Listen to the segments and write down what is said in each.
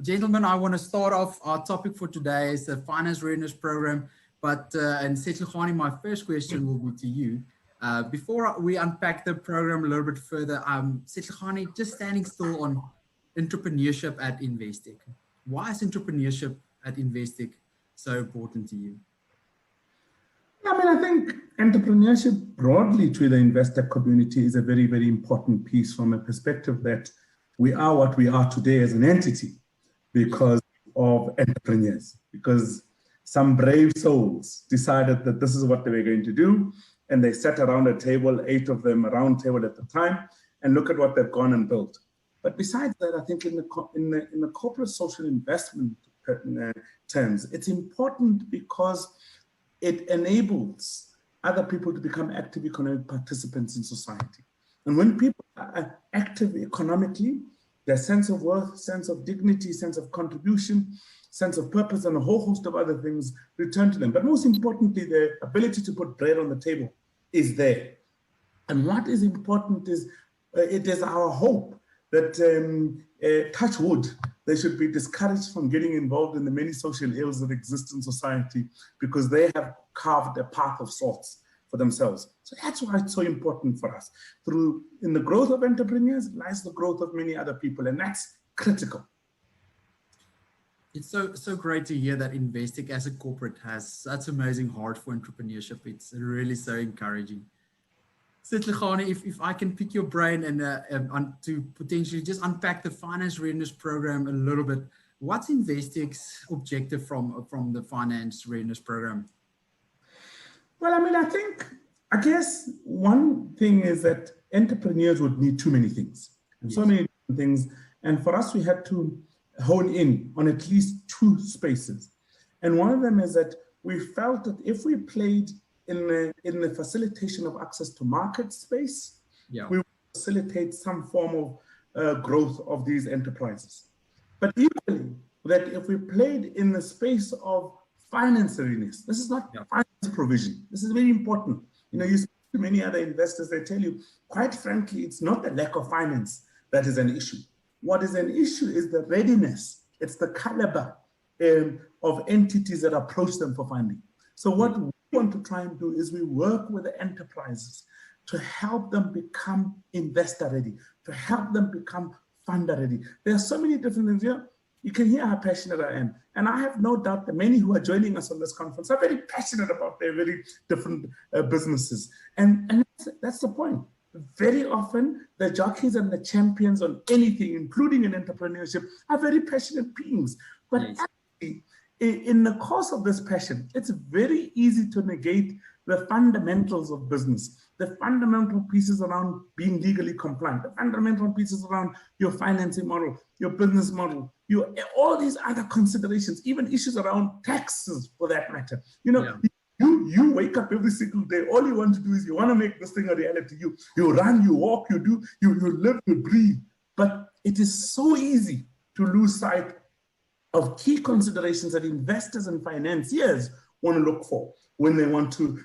Gentlemen, I want to start off. Our topic for today is the Finance Readiness Program. And Setlhogane, my first question will be to you. Before we unpack the program a little bit further, Setlhogane, just standing still on entrepreneurship at Investec. Why is entrepreneurship at Investec so important to you? I think entrepreneurship broadly to the investor community is a very, very important piece from a perspective that we are what we are today as an entity because of entrepreneurs, because some brave souls decided that this is what they were going to do, and they sat around a table, 8 of them, a round table at the time, and look at what they've gone and built. But besides that, I think in the corporate social investment terms, it's important because it enables other people to become active economic participants in society. And when people are active economically, their sense of worth, sense of dignity, sense of contribution, sense of purpose, and a whole host of other things return to them. But most importantly, their ability to put bread on the table is there. And what is important is it is our hope that, touch wood, they should be discouraged from getting involved in the many social ills that exist in society because they have carved a path of sorts for themselves. So that's why it's so important for us. In the growth of entrepreneurs lies the growth of many other people, and that's critical. It's so great to hear that Investec as a corporate has such amazing heart for entrepreneurship. It's really so encouraging. Setlhogane, if I can pick your brain and to potentially just unpack the Finance Readiness Program a little bit, what's Investec's objective from the Finance Readiness Program? Well, I guess one thing is that entrepreneurs would need too many things, and so many different things. And for us, we had to hone in on at least 2 spaces. And one of them is that we felt that if we played in the facilitation of access to market space, we would facilitate some form of growth of these enterprises. But equally, that if we played in the space of finance readiness, this is not finance provision. This is very important. You speak to many other investors, they tell you, quite frankly, it's not the lack of finance that is an issue. What is an issue is the readiness. It's the caliber of entities that approach them for funding. So what we want to try and do is we work with the enterprises to help them become investor ready, to help them become funder ready. There are so many different things here. You can hear how passionate I am. And I have no doubt that many who are joining us on this conference are very passionate about their very different businesses. And that's the point. Very often, the jockeys and the champions on anything, including in entrepreneurship, are very passionate beings. But actually, in the course of this passion, it's very easy to negate the fundamentals of business, the fundamental pieces around being legally compliant, the fundamental pieces around your financing model, your business model, all these other considerations, even issues around taxes for that matter. You wake up every single day, all you want to do is you want to make this thing a reality. You run, you walk, you live, you breathe. But it is so easy to lose sight of key considerations that investors and financiers want to look for when they want to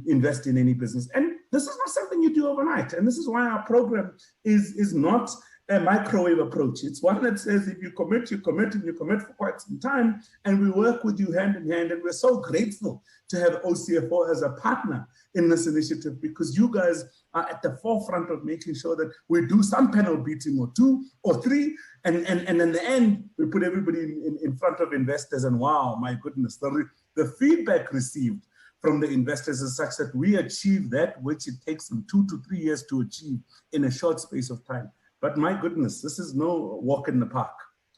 invest in any business. And this is not something you do overnight. And this is why our program is not a microwave approach. It's one that says if you commit, you commit, and you commit for quite some time. And we work with you hand in hand. And we're so grateful to have OCFO as a partner in this initiative because you guys are at the forefront of making sure that we do some panel beating or 2 or 3. And in the end, we put everybody in front of investors. And wow, my goodness, the feedback received from the investors is such that we achieve that which it takes them 2 to 3 years to achieve in a short space of time. But my goodness, this is no walk in the park.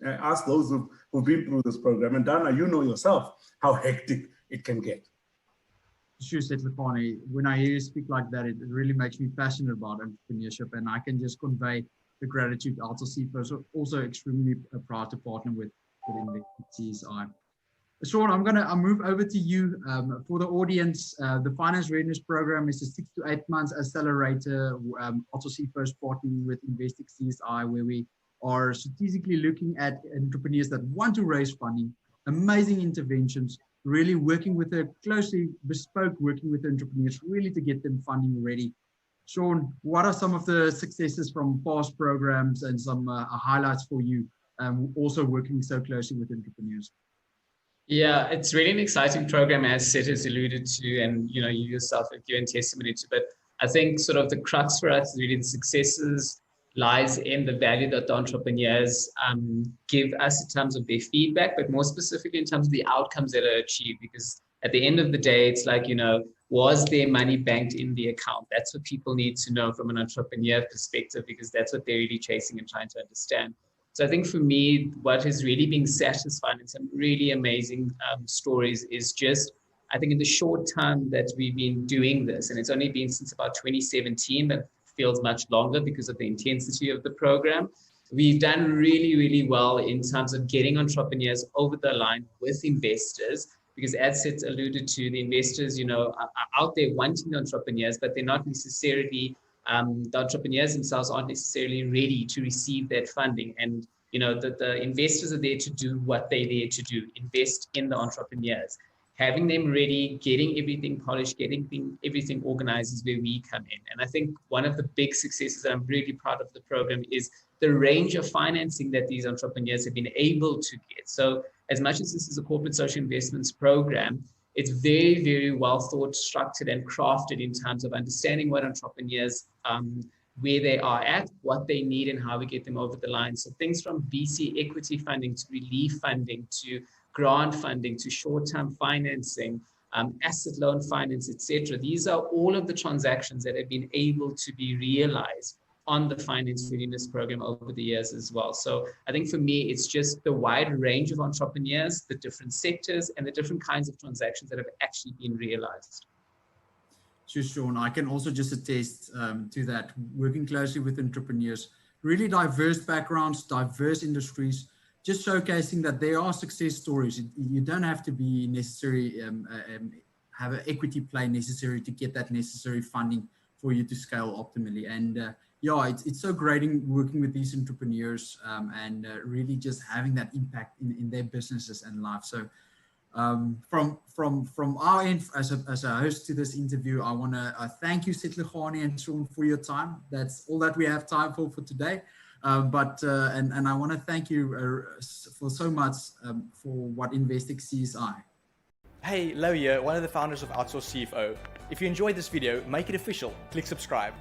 Ask those who've been through this program. And Dana, you know yourself how hectic it can get. Sure, Setlhogane, when I hear you speak like that, it really makes me passionate about entrepreneurship, and I can just convey the gratitude. Also extremely proud to partner with Investec CSI. Sean, I'll move over to you. For the audience, the Finance Readiness Program is a 6 to 8 months accelerator. Also see first partnering with Investec CSI, where we are strategically looking at entrepreneurs that want to raise funding, amazing interventions, really working with closely bespoke, working with entrepreneurs, really to get them funding ready. Sean, what are some of the successes from past programs and some highlights for you also working so closely with entrepreneurs. Yeah, it's really an exciting program, as Seth has alluded to, and you yourself have given testimony to. But I think sort of the crux for us, really, the successes lies in the value that the entrepreneurs give us in terms of their feedback, but more specifically in terms of the outcomes that are achieved. Because at the end of the day, it's like, was their money banked in the account? That's what people need to know from an entrepreneur perspective, because that's what they're really chasing and trying to understand. So I think for me, what has really been satisfying in some really amazing stories is just, I think in the short time that we've been doing this, and it's only been since about 2017, but feels much longer because of the intensity of the program, we've done really, really well in terms of getting entrepreneurs over the line with investors. Because as Seth alluded to, the investors, are out there wanting the entrepreneurs, but they're not necessarily the entrepreneurs themselves aren't necessarily ready to receive that funding. And, the investors are there to do what they're there to do, invest in the entrepreneurs. Having them ready, getting everything polished, getting everything organized is where we come in. And I think one of the big successes that I'm really proud of the program is the range of financing that these entrepreneurs have been able to get. So as much as this is a corporate social investments program, it's very, very well thought, structured, and crafted in terms of understanding what entrepreneurs, where they are at, what they need, and how we get them over the line. So things from VC equity funding to relief funding to grant funding to short-term financing, asset loan finance, etc. These are all of the transactions that have been able to be realized on the Finance Readiness program over the years as well. So I think for me, it's just the wide range of entrepreneurs, the different sectors, and the different kinds of transactions that have actually been realized. Sure, Sean. I can also just attest to that, working closely with entrepreneurs, really diverse backgrounds, diverse industries, just showcasing that there are success stories. You don't have to be necessary, have an equity play necessary to get that necessary funding for you to scale optimally. And yeah, it's so great in working with these entrepreneurs and really just having that impact in their businesses and life. So from our end, as a host to this interview, I want to thank you, Seth Lugani and Sean, for your time. That's all that we have time for today. And I want to thank you for so much for what Investec CSI. Hey, Lau here, one of the founders of Outsource CFO. If you enjoyed this video, make it official. Click subscribe.